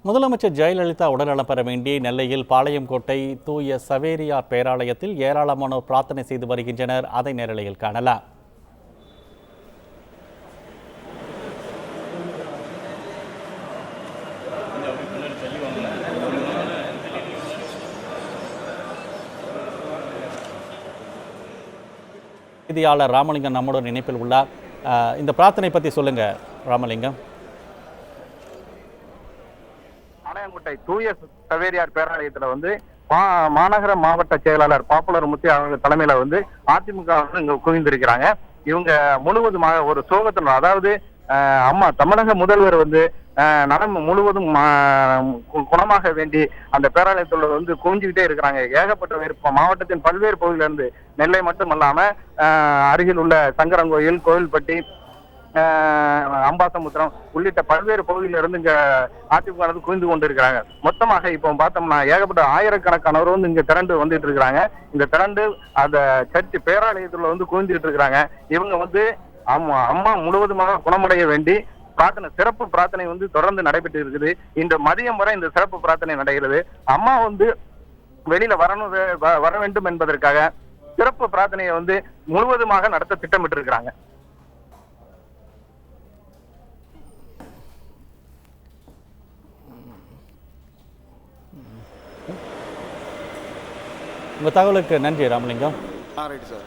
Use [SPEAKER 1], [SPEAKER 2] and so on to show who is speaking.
[SPEAKER 1] முதலமைச்சர் ஜெயலலிதா உடல்நலம் பெற வேண்டி நெல்லையில் பாளையங்கோட்டை தூய சவேரியார் பேராலயத்தில் ஏராளமானோர் பிரார்த்தனை செய்து வருகின்றனர். அதை நேரலையில் காணலாம். செய்தியாளர் ராமலிங்கம் நம்முடன் இணைப்பில் உள்ளார். இந்த பிரார்த்தனை பற்றி சொல்லுங்க ராமலிங்கம்.
[SPEAKER 2] பாளையங்கோட்டை தூய சவேரியார் பேராலயத்துல மாநகர மாவட்ட செயலாளர் பாப்புலர் முத்தி அவங்க தலைமையில அதிமுக இங்க குவிந்திருக்கிறாங்க. இவங்க முழுவதுமாக ஒரு சோகத்தில், அதாவது அம்மா தமிழக முதல்வர் நலம் முழுவதும் குணமாக வேண்டி அந்த பேராலயத்துல குவிஞ்சுக்கிட்டே இருக்கிறாங்க. ஏகப்பட்ட மாவட்டத்தின் பல்வேறு பகுதியில இருந்து, நெல்லை மட்டுமல்லாம அருகில் உள்ள சங்கரங்கோயில், கோவில்பட்டி, அம்பாசமுத்திரம் உள்ளிட்ட பல்வேறு பகுதியில இருந்து இங்க அதிமுக குவிந்து கொண்டு இருக்கிறாங்க. மொத்தமாக இப்போ பார்த்தோம்னா ஏகப்பட்ட ஆயிரக்கணக்கானவர் இங்க திரண்டு வந்துட்டு இருக்கிறாங்க. இந்த திரண்டு அந்த சர்ச்சு பேராலயத்துல குவிந்துட்டு இருக்கிறாங்க. இவங்க அம்மா முழுவதுமாக குணமடைய வேண்டி சிறப்பு பிரார்த்தனை தொடர்ந்து நடைபெற்று இருக்குது. இந்த மதியம் வரை இந்த சிறப்பு பிரார்த்தனை நடைகிறது. அம்மா வெளியில வர வேண்டும் என்பதற்காக சிறப்பு பிரார்த்தனையை முழுவதுமாக நடத்த திட்டமிட்டு இருக்கிறாங்க.
[SPEAKER 1] உங்கள் தகவலுக்கு நன்றி ராமலிங்கம்.
[SPEAKER 3] Right sir.